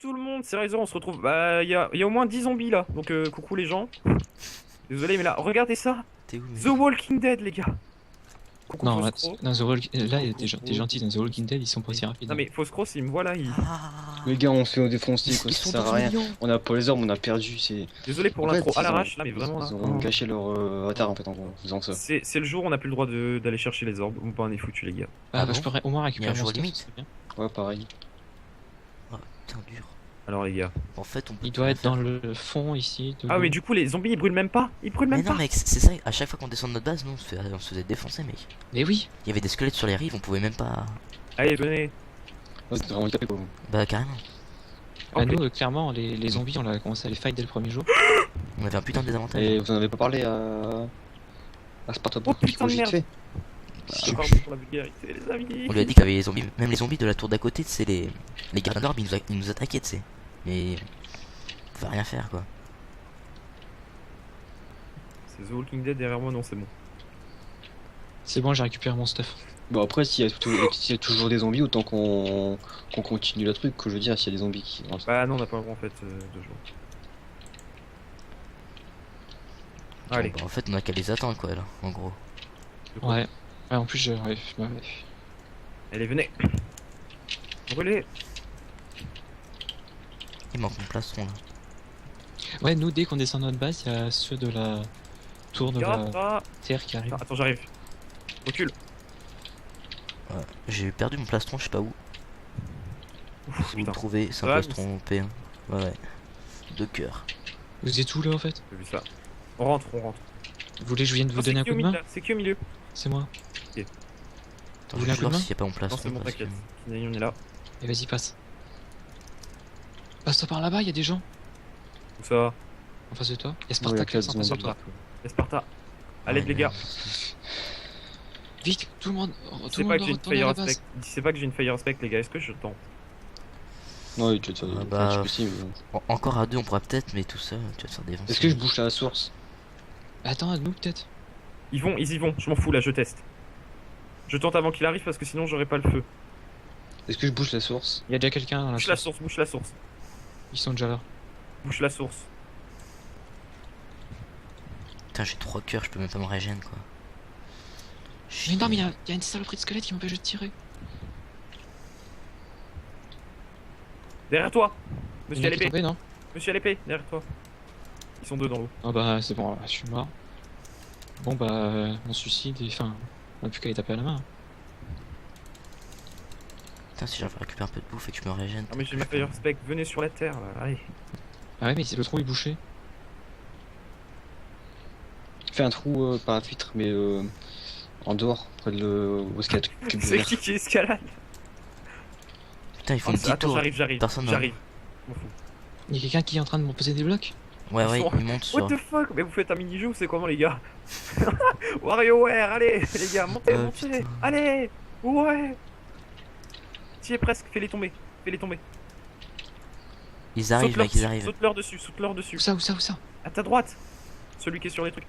tout le monde, sérieusement, on se retrouve. Bah, il y a au moins 10 zombies là. Donc, coucou les gens. Désolé, mais là, regardez ça. T'es où, mec? The Walking Dead, les gars. Coucou Non, là, Foscro. dans The là, Coucou, t'es gentil, dans The Walking Dead, ils sont pas aussi rapides. Non, mais Foscro, s'il me voit là, il. Ah, Les gars, on se fait défoncer, quoi, ils ça sont sert 12 à rien. millions. On a pas les armes, on a perdu, c'est... Désolé pour En fait, l'intro à ils l'arrache, ont- là, mais vraiment là. Ils ont gâché leur avatar, en fait, en gros, en faisant ça. C'est le jour où on n'a plus le droit d'aller chercher les orbes. Ou pas, on est foutu, les gars. Ah, Ah bah, bon je pourrais au moins récupérer Mais un mon jour stuff, limite. c'est bien. Ouais, pareil. Oh, putain, dur. Alors, les gars. En fait, on peut Il plus doit rien être dans faire. le fond ici. Ah, mais du coup, les zombies ils brûlent même pas. Ils brûlent Mais même non, pas. mec, c'est ça. À chaque fois qu'on descend de notre base, nous, on se faisait défoncer, mec. Mais oui. Il y avait des squelettes sur les rives, on pouvait même pas. Allez, venez. Ouais, c'était vraiment capé, quoi. Bah, carrément. Bah, Ok. nous, clairement, les zombies, on a commencé à les fight dès le premier jour. On avait un putain de désavantage. Et vous en avez pas parlé à Sparta Oh, putain de vite merde. fait. Pardon pour la vulgarité, les amis. On lui a dit qu'il y avait les zombies, même les zombies de la tour d'à côté, tu sais, les gardiens d'orbe, ils nous attaquaient, tu sais. Mais. On pouvait rien faire, quoi. C'est The Walking Dead derrière moi, non, c'est bon. C'est bon, j'ai récupéré mon stuff. Bon, après, s'il y a toujours des zombies, autant qu'on continue le truc, que je veux dire, s'il y a des zombies qui... Bah, non, on n'a pas le droit en fait de jouer. Allez. Bon, bah, en fait, on a qu'à les attendre, quoi, là, en gros. Ouais. Ouais, en plus, Allez, venez. Brûlez. Il manque mon plastron, là. Ouais, nous, dès qu'on descend de notre base, il y a ceux de la tour de Regarde la ça. terre qui arrivent. Attends, j'arrive. Recule. Ouais. J'ai perdu mon plastron, je sais pas où. Ouf, Si vous le putain, trouvez, c'est un Ça va, plastron P1. Ouais, ouais. De cœur. Vous êtes où là, en fait? j'ai vu ça. On rentre, on rentre. Vous voulez que je vienne vous Non, donner un c'est qui coup au de main? milieu, là C'est qui au milieu? C'est moi. Attends, Vous je voulez un vais coup de voir main? s'il y a pas mon Non, plastron. c'est bon, parce que- t'inquiète. Kinaï, on est là. Et vas-y, passe. Passe-toi par là-bas, il y a des gens. Où ça? En face de toi. Il y a Ouais, Spartak quatre en face de zombies. toi. Et Sparta. Allez, Ouais, les gars. Vite, tout le monde. Tout C'est le pas monde que doit j'ai une retourner à fire la respect. base. C'est pas que j'ai une fire respect, les gars. Est-ce que je tente? Non, tu vas te faire Ah des... bah, enfin, tu peux aussi, mais- Encore à deux, on pourra peut-être, mais tout seul, tu vas te faire défoncer. Est-ce que je bouge à la source? Attends, nous peut-être. Ils y vont. Je m'en fous là, je teste. Je tente avant qu'il arrive parce que sinon j'aurai pas le feu. Est-ce que je bouge la source? Il y a déjà quelqu'un dans la Bouche la source. source, bouche la source. Ils sont déjà là. Bouche la source. Putain, j'ai 3 cœurs, je peux même pas me régénérer, quoi. Mais non, mais il y a une saloperie de squelette qui m'empêche de tirer. Derrière toi. Il y Monsieur en à a qui l'épée. tombaient, non? Monsieur à l'épée, derrière toi. Ils sont deux dans l'eau. Ah bah, c'est bon, je suis mort. Bon bah, on suicide et enfin, on a plus qu'à les taper à la main. Putain, si j'arrive à récupérer un peu de bouffe et que je me régène. Ah mais j'ai ma fire respect. Venez sur la terre là. Allez. Ah ouais, mais c'est le trou est bouché. Fais un trou, pas à vitre, mais en dehors, près de où est-ce qu'il y a le cube C'est vert. qui escalade? Putain, ils font une petite Attends, tour. j'arrive. Personne n'a- J'arrive. Je m'en fous. Il y a quelqu'un qui est en train de me poser des blocs. Ouais, Ils ouais, sont- ils montent sur. What the fuck? Mais vous faites un mini-jeu ou c'est comment les gars? WarioWare, allez les gars, montez, montez. putain. Allez. Ouais. Tu y es presque, fais-les tomber. Fais-les tomber. Ils arrivent, Saute-leur mec, ils dessus, arrivent. saute-leur dessus, saute-leur dessus. Où ça, où ça, où ça? À ta droite. Celui qui est sur les trucs.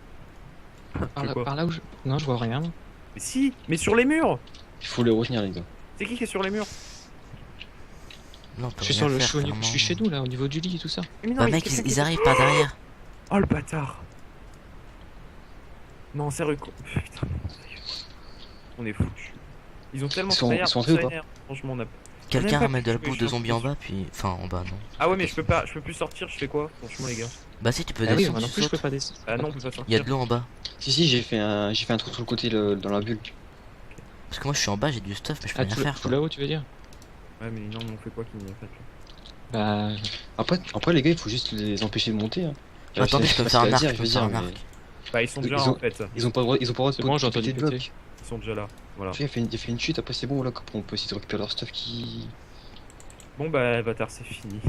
Par quoi là, par là où je. Non, je vois rien. Moi. Mais si, mais sur les murs. Il faut les retenir, les gars. C'est qui est sur les murs? Non, on peut Je suis rien sur le. faire, Je suis clairement. chez nous là, au niveau du lit et tout ça. Mais non, Bah, mais mec, quelqu'un qui ils est- arrivent par derrière. Oh le bâtard. Non, sérieux quoi. Putain. On est foutus. Ils ont tellement Ils sont- tryhard, ils sont entrés ou pas tryhard. Franchement, on a. Quelqu'un pas ramène de la pu jouer, bouffe je de suis zombies en sûr. bas, puis. Enfin, en bas, non. Ah ouais, mais je peux plus sortir, je fais quoi? Franchement, les gars. Bah, si, tu peux Ah oui, descendre, moi non tu plus, je peux sautes. pas descendre. Ah non, on peut pas Il y a sortir. de l'eau en bas. Si, j'ai fait un trou sur le côté dans la bulle. Parce que moi, je suis en bas, j'ai du stuff, mais je peux Ah, rien faire. tout quoi. là-haut, tu veux dire? Ouais, mais non, mais on fait quoi qu'il y a fait Bah. Après, les gars, il faut juste les empêcher de monter. Hein. Attendez, je peux me faire un arc, je peux me faire un mais arc. Bah, ils sont déjà Ils là, ont- en fait. Ils ont pas le droit de C'est bon, j'ai entendu péter de blocs. péter. Ils sont déjà là. Voilà. Tu vois, il a fait une chute, après c'est bon, là, on peut essayer de récupérer leur stuff qui... Bon bah, bâtard, c'est fini.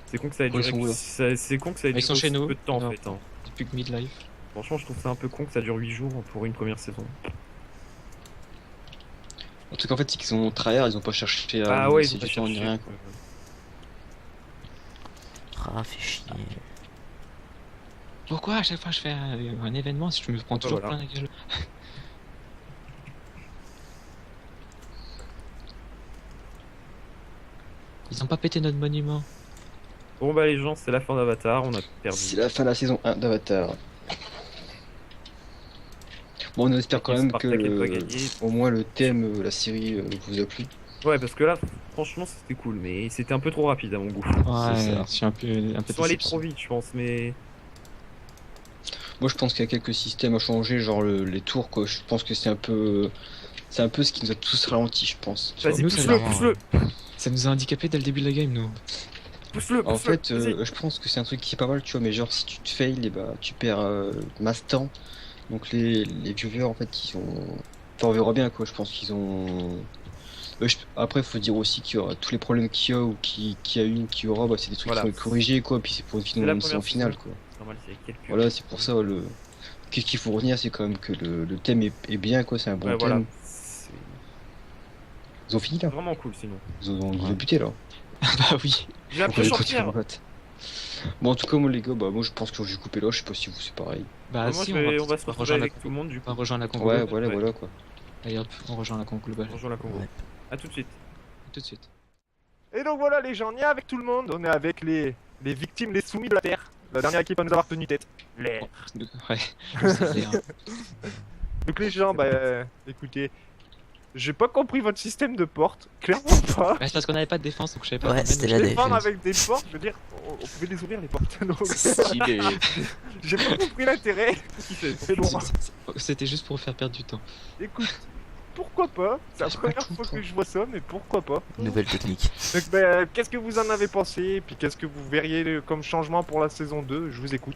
C'est con que ça ait Ouais, ils sont où, duré. là C'est con que ça ait Ils duré sont chez aussi nous. peu de temps en Non. fait. Hein. Depuis que midlife. Franchement, je trouve ça un peu con que ça dure 8 jours pour une première saison. En tout cas, en fait, c'est qu'ils ont tryhard, ils ont pas cherché à Ah ouais, ils laisser ont pas du temps ni cherché. rien, quoi. Ah, fait chier. Pourquoi à chaque fois que je fais un événement, si je me prends toujours voilà. plein la gueule? Ils ont pas pété notre monument. Bon bah les gens, c'est la fin d'Avatar, on a perdu. C'est la fin de la saison 1 d'Avatar. Bon, on espère quand même Spartak est pas que gagné. au moins le thème, la série vous a plu. Ouais, parce que là, franchement, c'était cool, mais c'était un peu trop rapide à mon goût. Ouais, ça. je suis un peu Ils sont allés déception. trop vite, je pense, mais... Moi, je pense qu'il y a quelques systèmes à changer, genre les tours, quoi. Je pense que c'est un peu ce qui nous a tous ralenti, je pense. tu vois. Vas-y, nous, ça pousse-le, va. pousse-le, Ça nous a handicapé dès le début de la game, nous. pousse-le, En pousse-le, fait, vas-y. je pense que c'est un truc qui est pas mal, tu vois, mais genre si tu te fails, et bah, tu perds masse temps. Donc les viewers, en fait, ils ont... Enfin, on verra bien, quoi, je pense qu'ils ont... Après, faut dire aussi qu'il y aura tous les problèmes qu'il y a ou qu'il y a eu, qu'il y aura, bah, c'est des trucs Voilà. qui vont être corrigés, quoi, puis c'est pour C'est la une saison première finale, saison. quoi. C'est normal, il y a quelques... Voilà, c'est pour ça, qu'est-ce qu'il faut retenir, c'est quand même que le thème est bien, quoi, c'est un bon Ouais, thème. voilà. C'est Ils ont fini, là? vraiment cool, sinon. Ils ont Ouais. débuté, là. Bah oui. J'ai appris à chanter. Bon, en tout cas, moi, les gars, bah, moi, je pense que j'ai coupé là, je sais pas si vous, c'est pareil. Bah Moi, si, on va se retrouver rejoindre avec tout le monde, du on coup. va rejoindre la con Ouais, globale. voilà, ouais. voilà, quoi. Allez hop, on rejoint la con globale. Bonjour la Congo. Ouais. A tout de suite. Tout de suite. Et donc voilà les gens, on est avec tout le monde, on est avec les victimes, les soumis de la Terre. La dernière équipe à nous avoir tenu tête. L'air. Ouais, c'est clair. Donc les gens, bah écoutez, j'ai pas compris votre système de porte, clairement pas. Bah, c'est parce qu'on avait pas de défense, donc je savais pas. Ouais, combien c'était de- la Je vais défense. défendre avec des portes, je veux dire, on pouvait les ouvrir les portes. Donc, Stylé. j'ai pas compris l'intérêt. C'est bon. C'était juste pour faire perdre du temps. Écoute, pourquoi pas? C'est la J'ai pas première tout fois le que je vois ça, mais pourquoi pas? Nouvelle technique. Donc bah, qu'est-ce que vous en avez pensé? Et puis qu'est-ce que vous verriez comme changement pour la saison 2? Je vous écoute.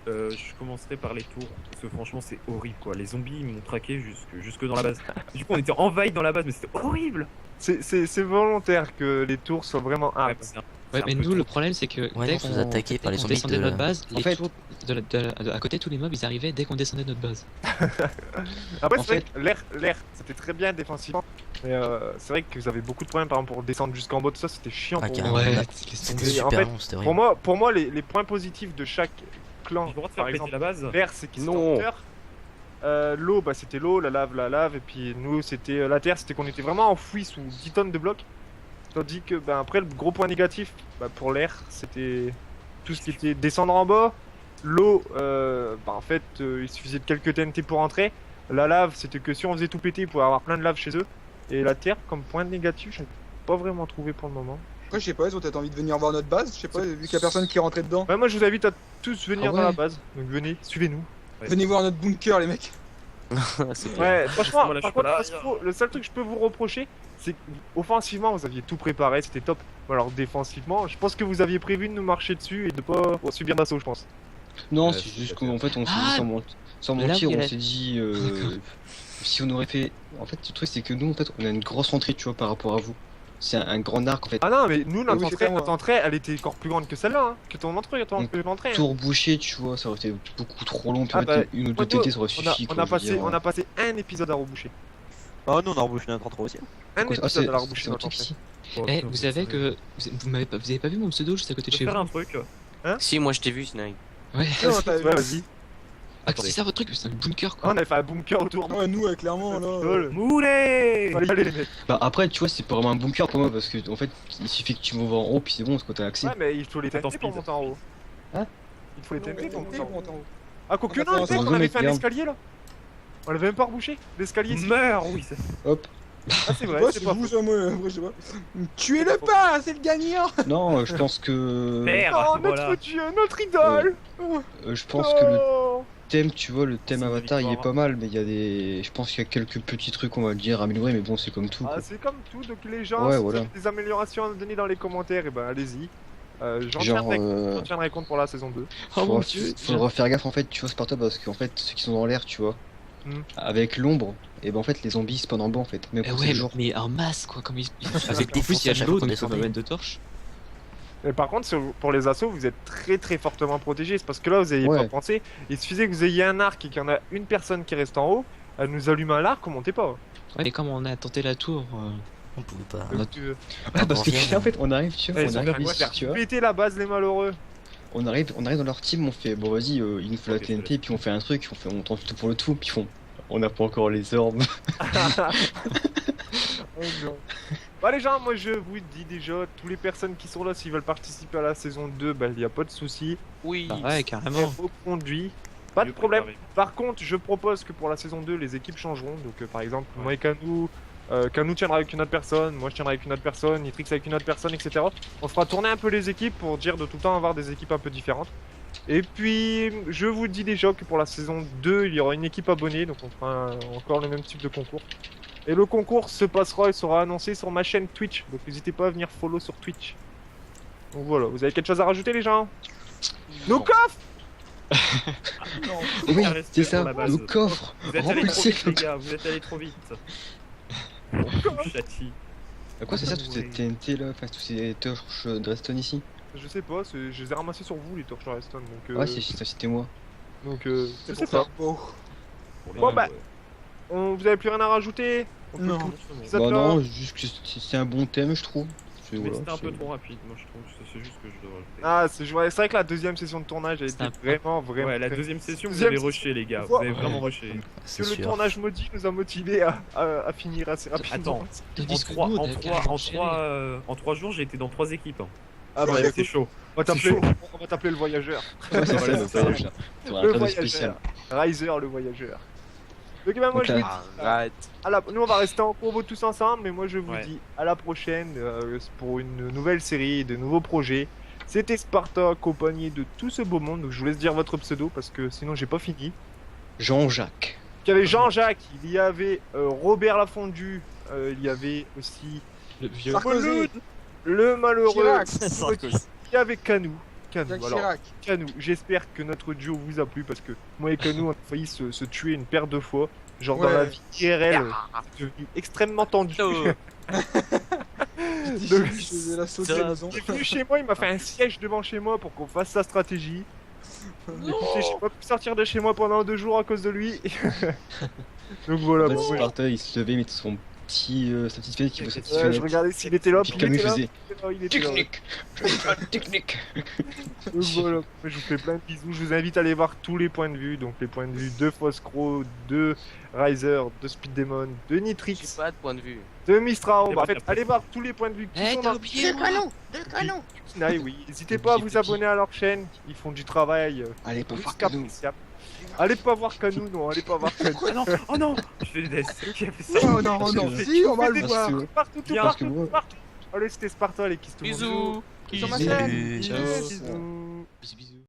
Je commencerai par les tours, parce que franchement c'est horrible quoi. Les zombies ils m'ont traqué jusque dans la base. Du coup on était envahis dans la base, mais c'était horrible. C'est volontaire que les tours soient vraiment Ouais, hard. c'est un- Ouais, c'est un mais peu nous, le trop. problème, c'est que Ouais, dès on se faisait attaquer par les qu'on zombies descendait de de notre la- base, En les fait- tours à côté, tous les mobs, ils arrivaient dès qu'on descendait de notre base. Après, En c'est vrai que l'air, c'était très bien défensivement. Mais c'est vrai que vous avez beaucoup de problèmes, par exemple, pour descendre jusqu'en bas, tout ça, c'était chiant Ah, pour carrément. moi. Ouais, on a- c'était Et en super fait, long, c'était Pour horrible. moi les points positifs de chaque clan, J'ai le droit de faire par péter exemple, la base. vert, c'est qu'ils sont Non. en hauteur. L'eau, bah c'était l'eau, la lave, et puis nous, c'était la terre, c'était qu'on était vraiment enfouis sous 10 tonnes de blocs. Tandis que, bah, après, le gros point négatif, bah, pour l'air, c'était tout ce qui était descendre en bas. L'eau, bah, en fait, il suffisait de quelques TNT pour entrer. La lave, c'était que si on faisait tout péter, il pouvait avoir plein de lave chez eux. Et la terre, comme point négatif, j'ai pas vraiment trouvé pour le moment. Après, je sais pas, ils ont peut-être envie de venir voir notre base, je sais pas, vu qu'il y a personne qui est rentré dedans. Ouais, moi je vous invite à tous venir Ah dans la ouais. base. Donc venez, suivez-nous. Venez voir notre bunker, les mecs. Ouais, franchement, Moi, là, je par suis pas contre, là. le seul truc que je peux vous reprocher, c'est que offensivement, vous aviez tout préparé, c'était top. Alors défensivement, je pense que vous aviez prévu de nous marcher dessus et de pas subir d'assaut, je pense. Non, Ouais, c'est c'est juste d'accord. qu'en fait, on s'est Ah, dit sans là où mentir, il y a on la- s'est dit si on aurait fait. En fait, le truc c'est que nous, en fait, on a une grosse entrée, tu vois, par rapport à vous. C'est un grand arc en fait. Ah non, mais nous, oui, c'est pas moi. notre entrée, elle était encore plus grande que celle-là, hein, que ton entrée, l'entrée. Tour bouché, tu vois, ça aurait été beaucoup trop long. Puis Ah en fait, bah, une ou deux moi, TNT, ça aurait On a, suffi. on quoi, a je veux passé, dire. on a passé un épisode à reboucher. Ah non, on a rebouché notre intro aussi. Un Quoi, épisode c'est à la reboucher c'est un notre truc entrée. ici. Eh, vous savez que. Vous avez pas vu mon pseudo juste à côté de Je chez vais vous? faire un truc. Si, moi je t'ai vu, Snake. Ouais. Non, t'as- Ouais, vas-y. Ah, c'est ça votre truc? C'est un bunker Ah, quoi. on avait fait un bunker autour. Ouais, nous, clairement, là. Lol. Moulé. Fallait y aller, les mecs. Bah après, tu vois, c'est pas vraiment un bunker pour moi parce que en fait, il suffit que tu m'ouvres en haut, puis c'est bon, parce que t'as accès. Ouais, mais il faut les Attends, TNT pour speed. monter en haut. Hein Il faut les TNT pour monter en haut. haut. Ah, quoique On a non, fait un peut-être saut. qu'on avait fait un Regarde. escalier là. On l'avait même pas rebouché, l'escalier. si. Meurs, oui. Hop. Ah, c'est vrai, Ouais, c'est c'est pas vous, faux. ça, moi, après, je sais pas. Tuez-le pas, c'est le gagnant. Non, je pense que. Merde. Oh, notre Voilà. dieu, notre idole. Je pense que le Oh. thème, tu vois, le thème C'est une Avatar, il est victoire. pas mal, mais il y a des. Je pense qu'il y a quelques petits trucs, on va dire, à améliorer, mais bon, c'est comme tout. Ah, quoi. c'est comme tout, donc les gens, Ouais, si voilà. vous avez des améliorations à donner dans les commentaires, et ben allez-y. J'en Genre, tiendrai compte pour la saison 2. Oh mon faudra, dieu. faudra faire gaffe en fait, tu vois, Sparta, parce qu'en fait, ceux qui sont dans l'air, tu vois, Hmm. avec l'ombre, et ben en fait, les zombies ils spawnent en bas en fait. Même Eh quand ouais, c'est le jour. mais en masse quoi, comme ils. Avec des En plus, il y a fourches à de l'eau, chaque fois qu'on donc ça va descendait. mettre de torches. Et par contre, pour les assauts, vous êtes très fortement protégés. C'est parce que là, vous avez Ouais. pas pensé. Il suffisait que vous ayez un arc et qu'il y en a une personne qui reste en haut. Elle nous allume un arc, on montait pas. Ouais, mais comme on a tenté la tour. On pouvait pas. Donc, Ah, parce que Attention. en fait, on arrive, tu vois, ils on ont arrive fait ici, tu vois, péter la base, les malheureux. on arrive dans leur team, on fait, bon vas-y, il nous faut la Ok, TNT, puis on fait un truc, on tente tout pour le tout, puis on n'a pas encore les orbes. Oh non. Bah les gens, moi je vous dis déjà, tous les personnes qui sont là, s'ils veulent participer à la saison 2, bah il y a pas de souci. Oui. Ah ouais, carrément. Reconduit. Pas de Mieux problème. préparé. Par contre, je propose que pour la saison 2, les équipes changeront. Donc par exemple, Ouais. moi et Kanou tiendra avec une autre personne, moi je tiendrai avec une autre personne, Nitrix avec une autre personne, etc. On fera tourner un peu les équipes pour dire de tout le temps avoir des équipes un peu différentes. Et puis, je vous dis déjà que pour la saison 2, il y aura une équipe abonnée, donc on fera encore le même type de concours. Et le concours se passera et sera annoncé sur ma chaîne Twitch, donc n'hésitez pas à venir follow sur Twitch. Donc voilà, vous avez quelque chose à rajouter les gens? Nos coffres! Oui, à rester c'est sur ça, la base. le coffre. Vous êtes allés trop Remplissez vite, le les gars, vous êtes allés trop vite. Châti. À quoi c'est ça, toutes ces TNT là, enfin tous ces torches de Redstone ici? Je sais pas, je les ai ramassés sur vous les torches de Redstone, donc Ouais, c'était moi. je sais pour pas. faire beau. Pour les Bon, mêmes, bah, ouais. vous avez plus rien à rajouter? On peut Non. clore Franchement, l'épisode Bah là. non, juste que c'est un bon thème, je trouve. Mais Voilà, c'était un peu c'est- trop rapide, moi je trouve. C'est juste que je dois rajouter. Ah, c'est vrai que la deuxième session de tournage a été C'est un- vraiment Ouais, la très- deuxième session, vous Deuxième avez rushé, les gars. Vous fois. avez vraiment rushé. C'est que le sûr. tournage maudit nous a motivés à finir assez rapidement. Attends, Tandis que nous, on a carrément enchaîné. en 3 jours, j'ai été dans 3 équipes. Hein. Ah bah Ouais, écoute, c'est chaud. on va c'est chaud. t'appeler le voyageur. Ouais, c'est Voilà, ça, c'est ça. le voyage. T'auras un Le cadeau spécial. voyageur. Riser le voyageur. Donc bah, moi Donc je là- vous dis, Arrête. nous on va rester en combo tous ensemble, mais moi je vous Ouais. dis à la prochaine pour une nouvelle série, de nouveaux projets. C'était Sparta accompagné de tout ce beau monde, donc je vous laisse dire votre pseudo parce que sinon j'ai pas fini. Jean-Jacques. Il y avait Jean-Jacques, il y avait Robert Lafondu, il y avait aussi Le vieux. Sarkozy, le malheureux, Chirac, il y avait Canou. Jacques Alors, Chirac. Canou, j'espère que notre duo vous a plu parce que moi et Canou on a failli se tuer une paire de fois. Genre dans Ouais. la vie IRL, c'est devenu extrêmement tendu. Je faisais la sauce à la maison. Il est venu chez moi, il m'a fait un siège devant chez moi pour qu'on fasse sa stratégie. Écoutez, j'ai pas pu sortir de chez moi pendant 2 jours à cause de lui. Donc voilà, En fait, bon, ouais. Sparta, il se levait, il mettait sa petite fête qui vous Je satisfaisait. regardais s'il était là, Puis puis comme il il était là, faisait il était là. technique, je vais faire technique. Donc voilà, je vous fais plein de bisous. Je vous invite à aller voir tous les points de vue. Donc les points de vue de Foscro, de Riser, de Speed Demon, de J'ai Nitrix, pas de point de vue. de Mistrao. Et Bah, en bah, fait, allez voir tous les points de vue qui Eh, sont t'as dans oublié moi. Kinaï, oui. N'hésitez pas à vous abonner à leur chaîne. Ils font du travail Allez, pour plus faire cadeau. qu'appréciable. Allez pas voir Canou, non, allez pas voir Canou. Ah non, oh non, je fais des deaths. Qui a fait ça? Oh non, non, si, on va le Parce voir. que- Partout, tout Bien. parce que partout, moi- partout. Allez, c'était Sparta, les kisses tout le monde. Bisous. Sur ma Bisous. chaîne. Ciao. Bisous. Bisous, bisous.